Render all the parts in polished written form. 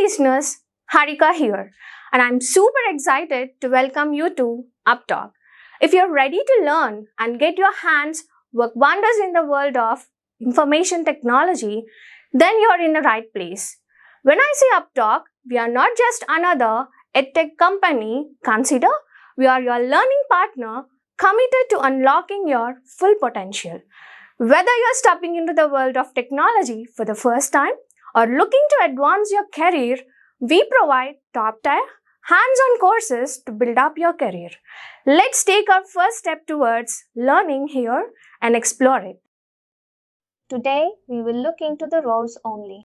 listeners, Harika here, and I'm super excited to welcome you to UppTalk. If you're ready to learn and get your hands work wonders in the world of information technology, then you're in the right place. When I say UppTalk, we are not just another edtech company. Consider we are your learning partner committed to unlocking your full potential. Whether you're stepping into the world of technology for the first time or looking to advance your career, we provide top-tier, hands-on courses to build up your career. Let's take our first step towards learning here and explore it. Today, we will look into the roles only.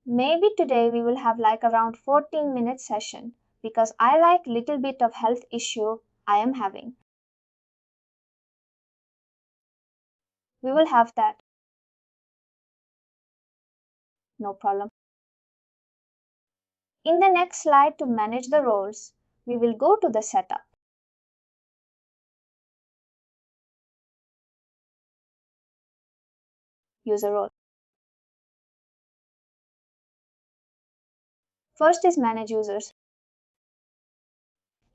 Maybe today we will have like around 14-minute session because I like little bit of health issue I am having. We will have that. No problem. In the next slide to manage the roles, we will go to the setup. User role. First is manage users.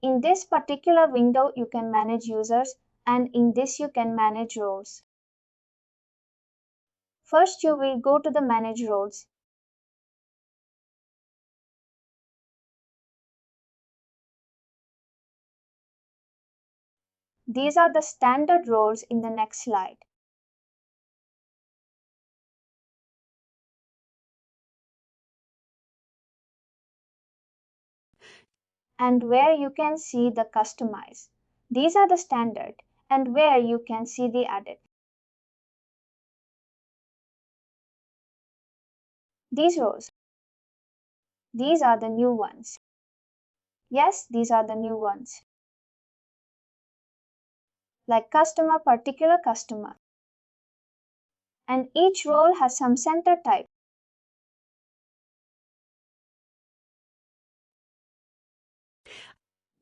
In this particular window, you can manage users, and in this you can manage roles. First, you will go to the manage roles. These are the standard roles in the next slide. And where you can see the customize. These are the standard and where you can see the added. These rows. These are the new ones. Yes, these are the new ones. Like customer, particular customer. And each role has some center type.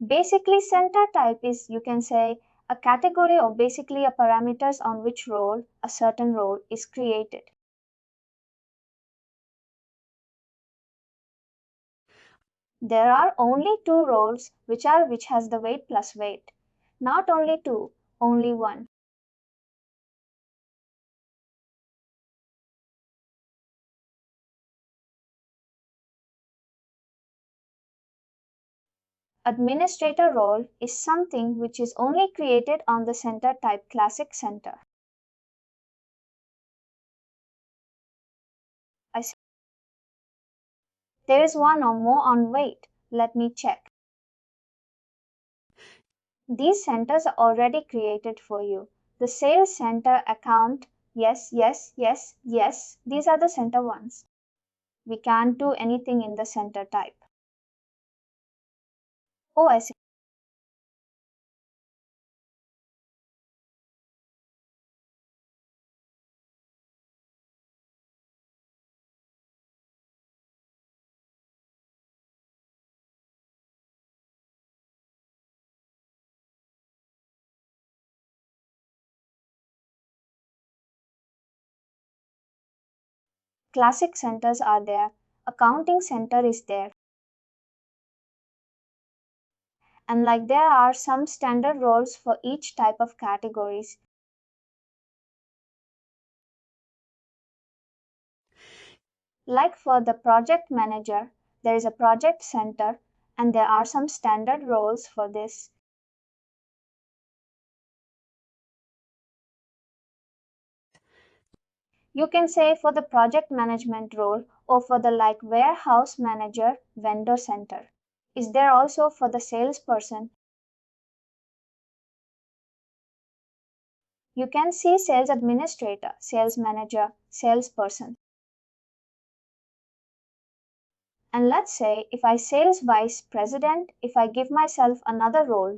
Basically, center type is, you can say, a category or basically a parameters on which role a certain role is created. There are only two roles which has the weight plus weight. Not only two, only one. Administrator role is something which is only created on the center type classic center. I see. There is one or more on weight. Let me check. These centers are already created for you. The sales center account, yes, yes, yes, yes. These are the center ones. We can't do anything in the center type. Oh, I see. Classic centers are there. Accounting center is there. And like there are some standard roles for each type of categories. Like for the project manager, there is a project center and there are some standard roles for this. You can say for the project management role or for the like warehouse manager, vendor center. Is there also for the salesperson? You can see sales administrator, sales manager, salesperson. And let's say if I sales vice president, if I give myself another role,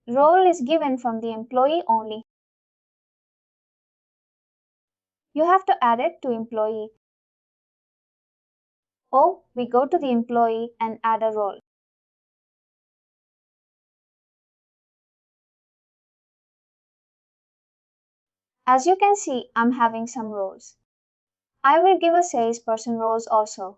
role is given from the employee only. You have to add it to employee. Or we go to the employee and add a role. As you can see, I'm having some roles. I will give a salesperson roles also.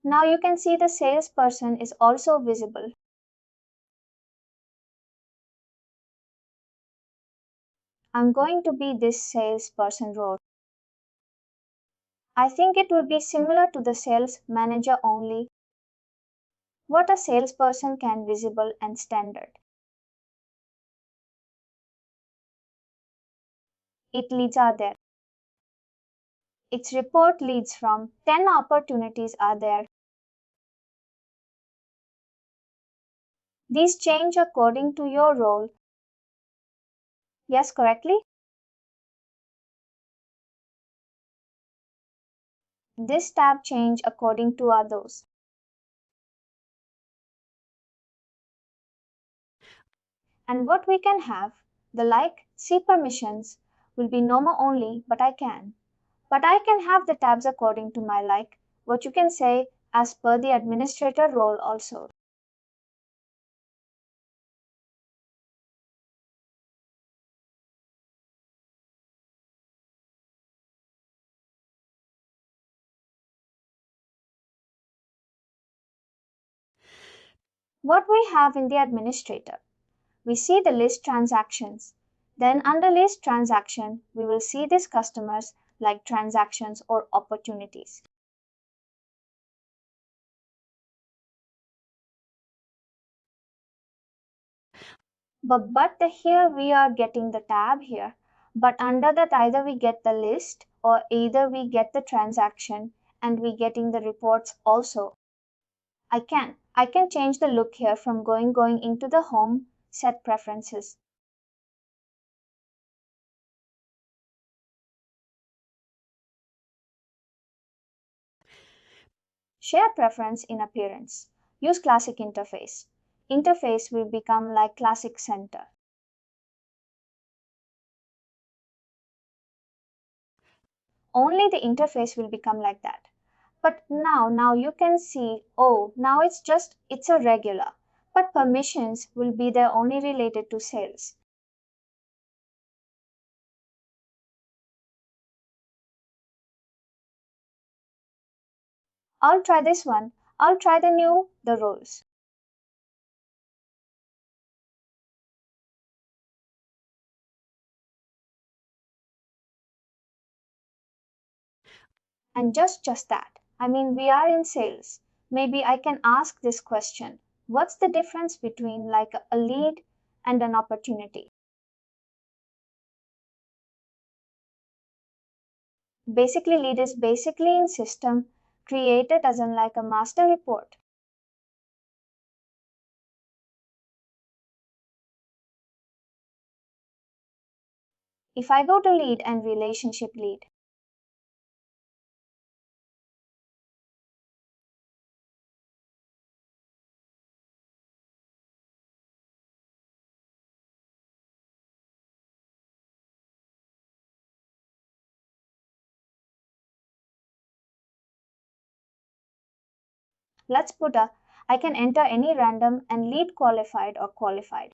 Now you can see the salesperson is also visible. I'm going to be this salesperson role. I think it will be similar to the sales manager only. What a salesperson can visible and standard. Its leads are there. Its report leads from 10 opportunities are there. These change according to your role. Yes, correctly? This tab change according to others. And what we can have, the like, see permissions, will be normal only, but I can. But I can have the tabs according to my like, what you can say as per the administrator role also. What we have in the administrator, we see the list transactions. Then under list transaction, we will see these customers like transactions or opportunities. But here we are getting the tab here. But under that either we get the list or either we get the transaction and we getting the reports also. I can change the look here from going into the home set preferences. Share preference in appearance. Use classic interface. Interface will become like classic center. Only the interface will become like that. But now you can see, oh, now it's a regular. But permissions will be there only related to sales. I'll try this one. I'll try the roles. And just that. I mean, we are in sales. Maybe I can ask this question. What's the difference between like a lead and an opportunity? Basically, lead is basically in system created as in like a master report. If I go to lead and relationship lead, let's put a I can enter any random and lead qualified or qualified.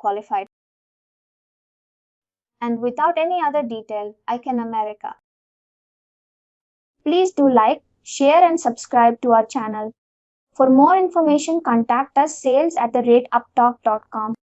qualified. And without any other detail, I can America. Please do like, share and subscribe to our channel. For more information, contact us sales@uptalk.com.